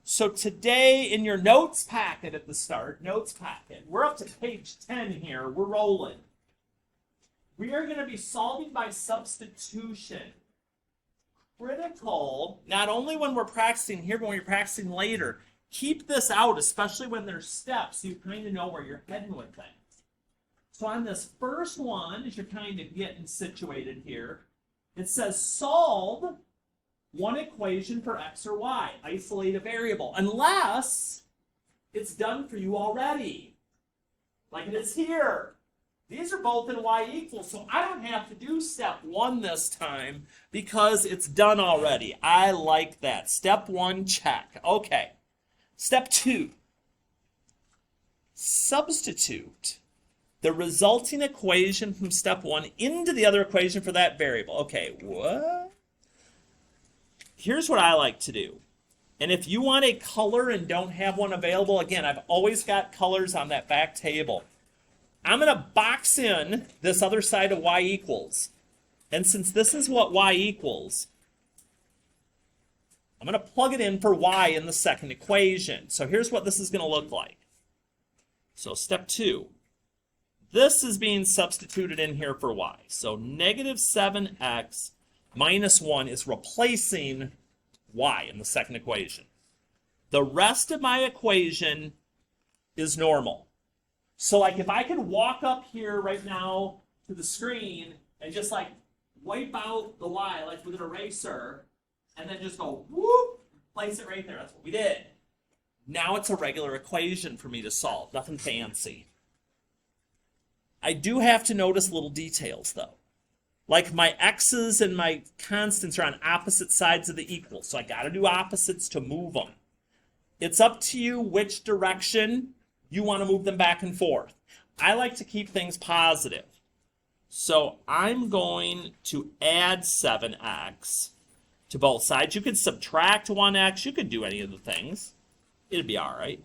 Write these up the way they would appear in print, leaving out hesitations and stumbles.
So today in your notes packet at the start, we're up to page 10 here. We're rolling. We are going to be solving by substitution. Critical, not only when we're practicing here, but when you're practicing later. Keep this out, especially when there's steps, so you kind of know where you're heading with things. So on this first one, as you're kind of getting situated here, it says solve one equation for x or y. Isolate a variable, unless it's done for you already, like it is here. These are both in y equals, so I don't have to do step one this time because it's done already. I like that. Step one, check. Okay. Step two, substitute the resulting equation from step one into the other equation for that variable. Okay, what? Here's what I like to do. And if you want a color and don't have one available, again, I've always got colors on that back table. I'm going to box in this other side of y equals. And since this is what y equals, I'm going to plug it in for y in the second equation. So here's what this is going to look like. So step two. This is being substituted in here for y. So negative 7x minus 1 is replacing y in the second equation. The rest of my equation is normal. So like if I could walk up here right now to the screen and just like wipe out the y like with an eraser and then just go whoop, place it right there. That's what we did. Now it's a regular equation for me to solve. Nothing fancy. I do have to notice little details though. Like my x's and my constants are on opposite sides of the equal. So I got to do opposites to move them. It's up to you which direction you want to move them back and forth. I like to keep things positive. So I'm going to add 7x to both sides. You could subtract 1x. You could do any of the things. It'd be all right.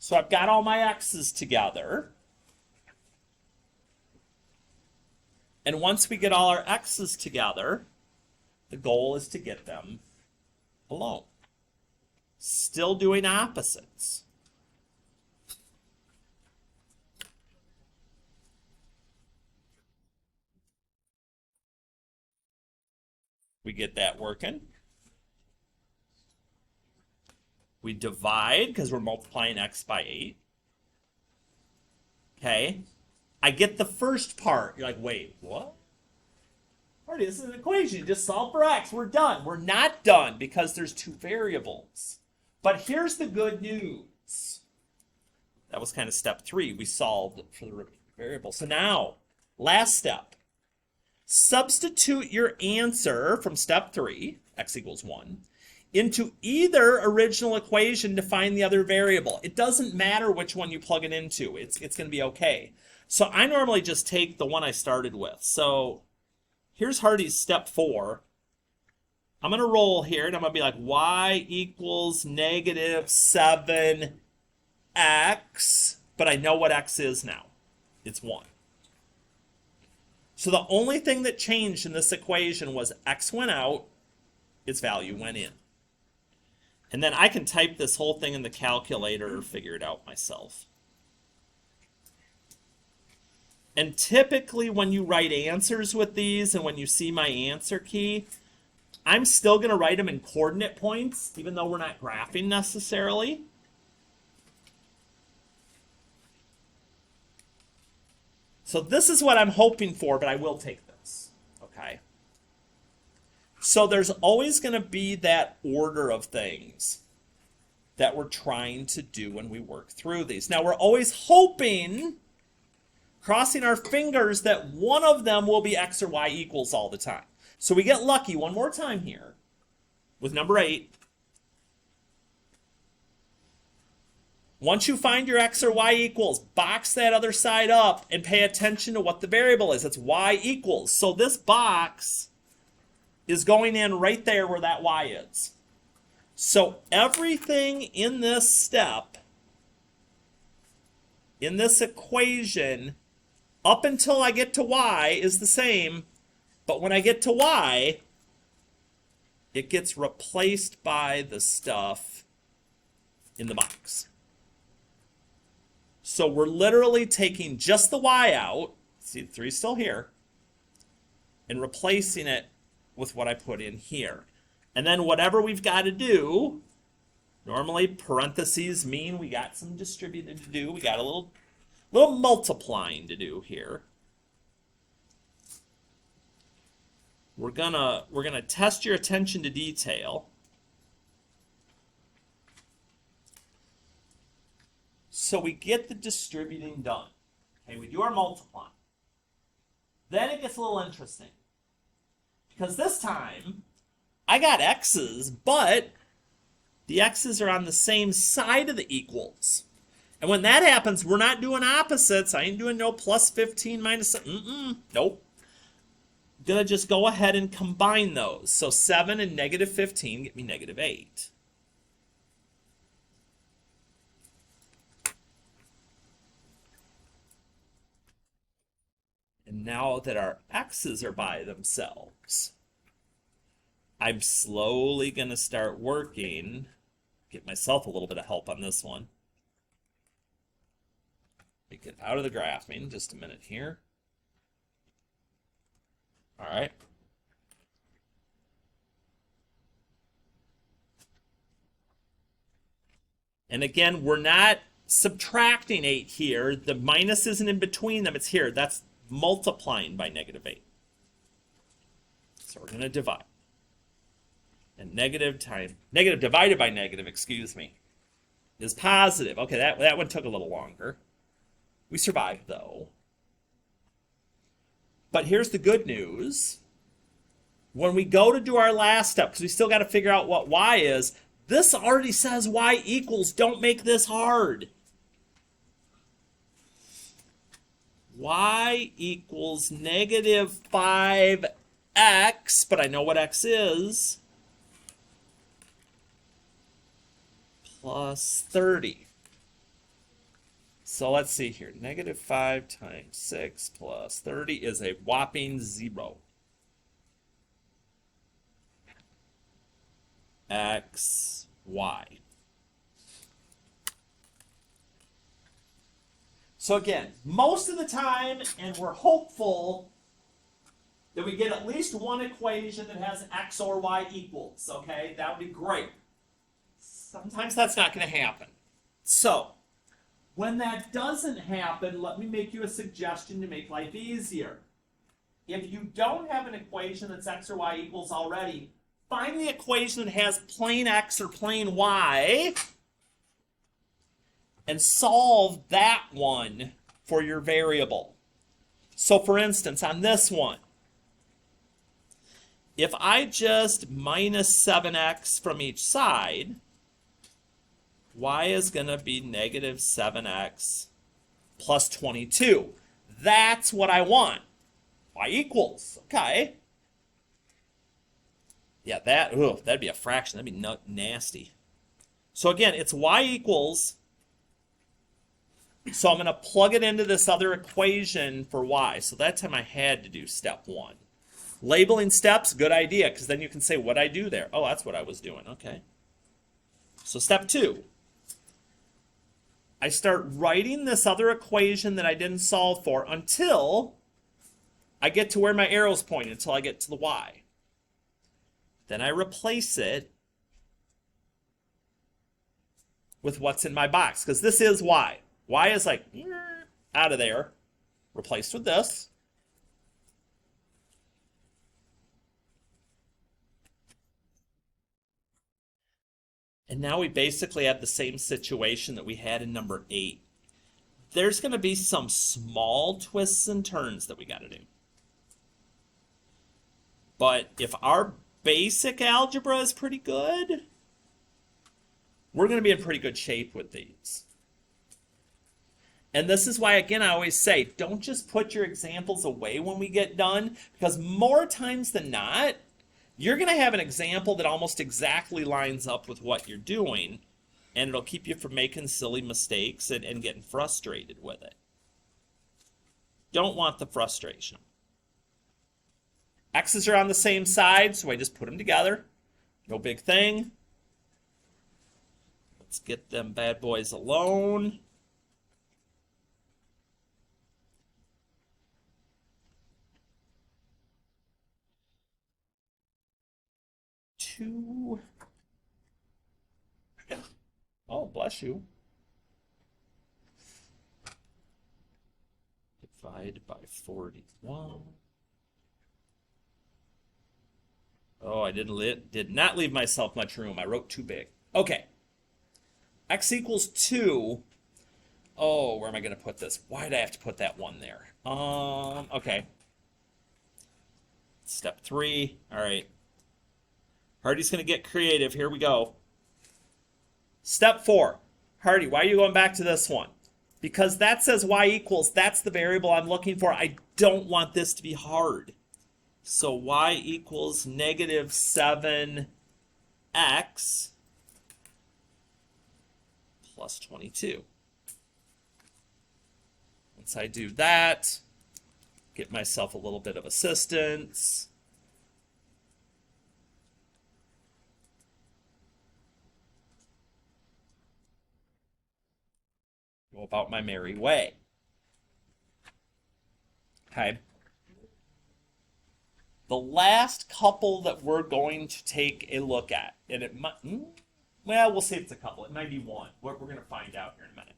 So I've got all my x's together. And once we get all our x's together, the goal is to get them alone. Still doing opposites. We get that working. We divide because we're multiplying x by 8. Okay. I get the first part. You're like, wait, what? Marty, this is an equation. You just solve for x. We're done. We're not done because there's two variables. But here's the good news. That was kind of step 3. We solved for the variable. So now, last step. Substitute your answer from step 3, x equals 1, into either original equation to find the other variable. It doesn't matter which one you plug it into. It's going to be okay. So I normally just take the one I started with. So here's Hardy's step 4. I'm going to roll here, and I'm going to be like y equals negative 7x, but I know what x is now. It's 1. So the only thing that changed in this equation was x went out, its value went in. And then I can type this whole thing in the calculator or figure it out myself. And typically when you write answers with these and when you see my answer key, I'm still going to write them in coordinate points, even though we're not graphing necessarily. So this is what I'm hoping for, but I will take this, okay? So there's always going to be that order of things that we're trying to do when we work through these. Now, we're always hoping, crossing our fingers, that one of them will be x or y equals all the time. So we get lucky one more time here with number 8. Once you find your x or y equals, box that other side up and pay attention to what the variable is. It's y equals. So this box is going in right there where that y is. So everything in this step, in this equation, up until I get to y is the same, But when I get to y, it gets replaced by the stuff in the box. So we're literally taking just the y out, see the 3's still here, and replacing it with what I put in here. And then whatever we've got to do, normally parentheses mean we got some distributed to do. We got a little multiplying to do here. We're gonna test your attention to detail. So we get the distributing done. Okay, we do our multiplying. Then it gets a little interesting. Because this time, I got x's, but the x's are on the same side of the equals. And when that happens, we're not doing opposites. I ain't doing no plus 15 minus, nope. I'm going to just go ahead and combine those. So 7 and negative 15 get me negative 8. And now that our x's are by themselves, I'm slowly going to start working, get myself a little bit of help on this one. Get out of the graphing just a minute here. All right. And again, we're not subtracting 8 here. The minus isn't in between them. It's here. That's multiplying by negative 8. So we're going to divide. And negative divided by negative, excuse me, is positive. Okay, that one took a little longer. We survived, though. But here's the good news. When we go to do our last step, because we still got to figure out what y is, this already says y equals. Don't make this hard. Y equals negative 5x, but I know what x is, plus 30. So let's see here. Negative 5 times 6 plus 30 is a whopping 0. X, y. So again, most of the time, and we're hopeful that we get at least one equation that has x or y equals, okay? That would be great. Sometimes that's not going to happen. So, when that doesn't happen, let me make you a suggestion to make life easier. If you don't have an equation that's x or y equals already, find the equation that has plain x or plain y and solve that one for your variable. So for instance, on this one, if I just minus 7x from each side, y is going to be negative 7x plus 22. That's what I want. Y equals. Okay. Yeah, that'd be a fraction. That'd be nasty. So again, it's y equals. So I'm going to plug it into this other equation for y. So that time I had to do step 1. Labeling steps, good idea, because then you can say what I do there. Oh, that's what I was doing. Okay. So step 2. I start writing this other equation that I didn't solve for until I get to where my arrow's pointing, until I get to the y. Then I replace it with what's in my box, because this is y. Y is like out of there, replaced with this. And now we basically have the same situation that we had in number 8. There's going to be some small twists and turns that we got to do. But if our basic algebra is pretty good, we're going to be in pretty good shape with these. And this is why, again, I always say, don't just put your examples away when we get done, because more times than not, you're going to have an example that almost exactly lines up with what you're doing, and it'll keep you from making silly mistakes and getting frustrated with it. Don't want the frustration. X's are on the same side, so I just put them together. No big thing. Let's get them bad boys alone. Two. Oh, bless you. Divide by 41. Oh, I did not leave myself much room. I wrote too big. Okay. X equals 2. Oh, where am I going to put this? Why did I have to put that 1 there? Okay. Step 3. All right. Hardy's going to get creative. Here we go. Step 4. Hardy, why are you going back to this one? Because that says y equals, that's the variable I'm looking for. I don't want this to be hard. So y equals negative 7x plus 22. Once I do that, get myself a little bit of assistance. Go about my merry way. Okay. The last couple that we're going to take a look at, and it might, well, we'll see if it's a couple. It might be one. We're going to find out here in a minute.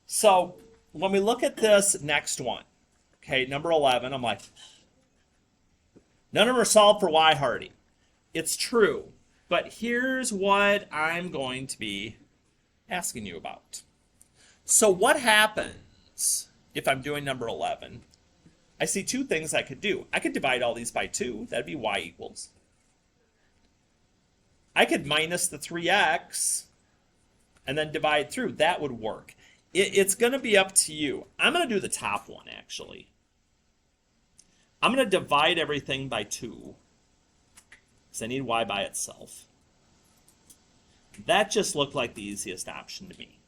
So when we look at this next one, okay, number 11, I'm like, none of them are solved for y, Hardy. It's true, but here's what I'm going to be asking you about. So what happens if I'm doing number 11? I see two things I could do. I could divide all these by 2. That'd be y equals. I could minus the 3x and then divide through. That would work. It's going to be up to you. I'm going to do the top one, actually. I'm going to divide everything by 2 because I need y by itself. That just looked like the easiest option to me.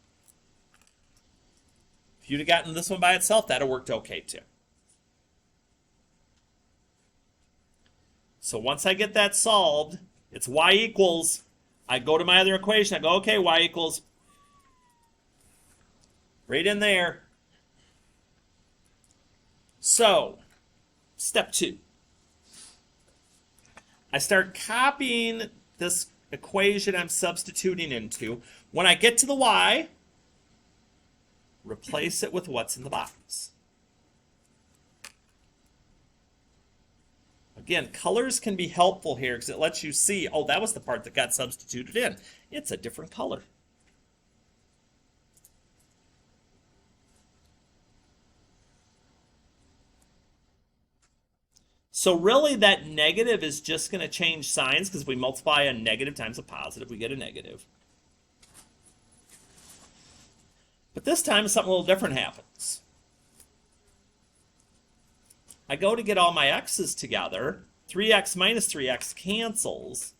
If you'd have gotten this one by itself, that would have worked okay too. So once I get that solved, it's y equals, I go to my other equation, I go, okay, y equals, right in there. So, step 2. I start copying this equation I'm substituting into. When I get to the y, replace it with what's in the box. Again, colors can be helpful here because it lets you see, oh, that was the part that got substituted in. It's a different color. So really that negative is just going to change signs because we multiply a negative times a positive, we get a negative. But this time something a little different happens. I go to get all my x's together, 3x minus 3x cancels,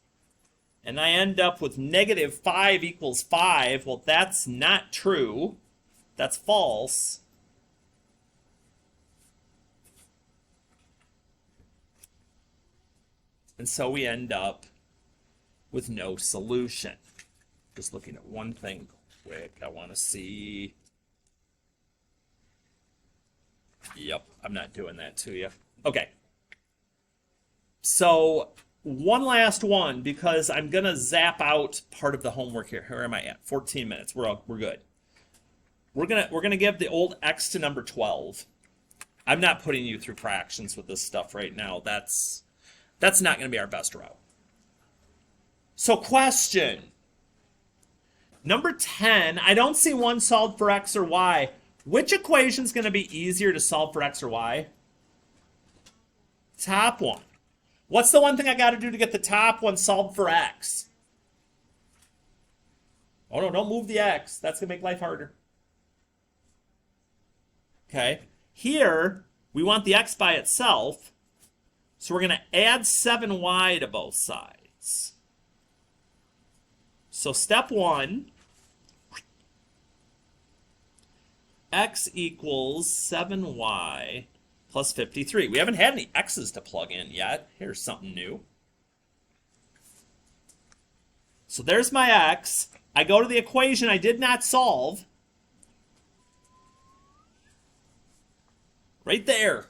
and I end up with negative 5 equals 5. Well, that's not true. That's false. And so we end up with no solution. Just looking at one thing quick, I want to see. Yep, I'm not doing that to you. Okay. So one last one because I'm going to zap out part of the homework here. Where am I at? 14 minutes. We're good. We're going to give the old x to number 12. I'm not putting you through fractions with this stuff right now. That's not going to be our best route. So question. Number 10, I don't see one solved for x or y. Which equation is going to be easier to solve for x or y? Top one. What's the one thing I got to do to get the top one solved for x? Oh, no, don't move the x. That's going to make life harder. Okay. Here, we want the x by itself. So we're going to add 7y to both sides. So step 1, x equals 7y plus 53. We haven't had any x's to plug in yet. Here's something new. So there's my x. I go to the equation I did not solve. Right there.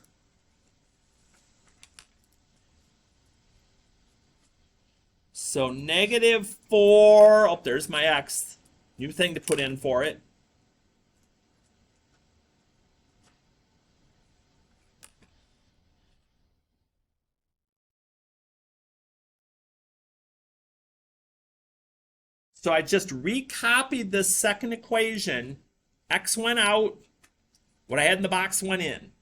So negative 4. Oh, there's my x. New thing to put in for it. So I just recopied this second equation. X went out. What I had in the box went in.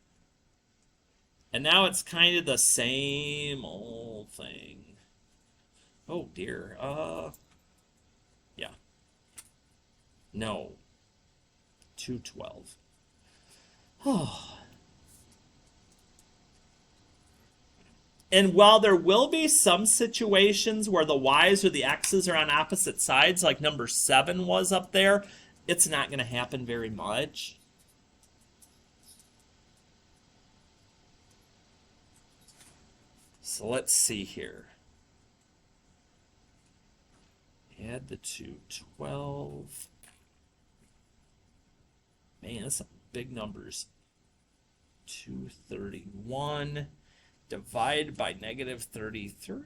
And now it's kind of the same old thing. Oh dear. Yeah. No. 212. Oh. And while there will be some situations where the y's or the x's are on opposite sides, like number 7 was up there, it's not going to happen very much. So let's see here. Add the 212. Man, that's some big numbers. 231. Divide by negative 33.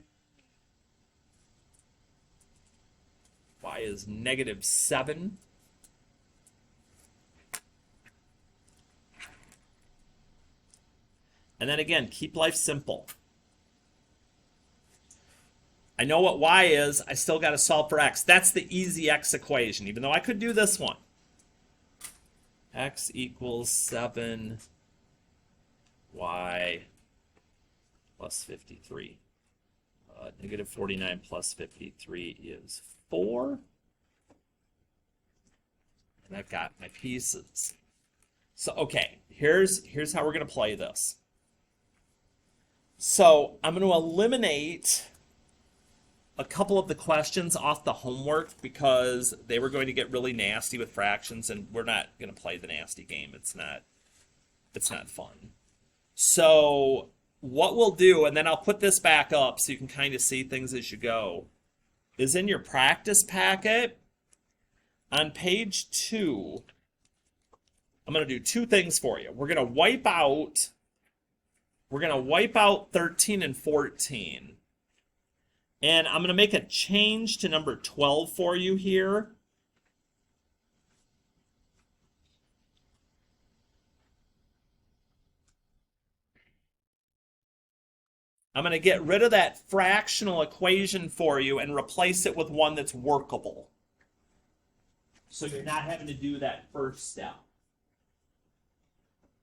Y is negative 7. And then again, keep life simple. I know what y is. I still got to solve for x. That's the easy x equation, even though I could do this one. X equals 7. Y plus 53. Negative 49 plus 53 is 4. And I've got my pieces. So, okay, here's how we're going to play this. So I'm going to eliminate a couple of the questions off the homework because they were going to get really nasty with fractions, and we're not going to play the nasty game. It's not fun. So what we'll do, and then I'll put this back up so you can kind of see things as you go, is in your practice packet on page 2, I'm going to do 2 things for you. We're going to wipe out 13 and 14. And I'm going to make a change to number 12 for you here. I'm going to get rid of that fractional equation for you and replace it with one that's workable. So you're not having to do that first step.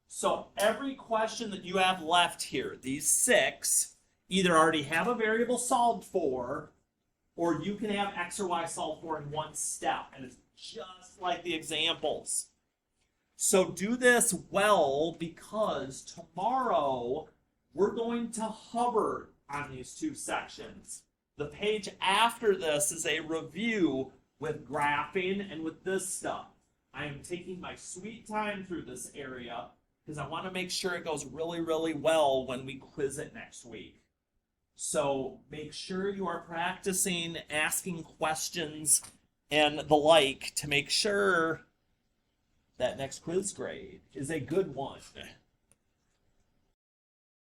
So every question that you have left here, these 6, either already have a variable solved for, or you can have x or y solved for in one step. And it's just like the examples. So do this well, because tomorrow we're going to hover on these 2 sections. The page after this is a review with graphing and with this stuff. I am taking my sweet time through this area because I want to make sure it goes really, really well when we quiz it next week. So make sure you are practicing asking questions and the like to make sure that next quiz grade is a good one.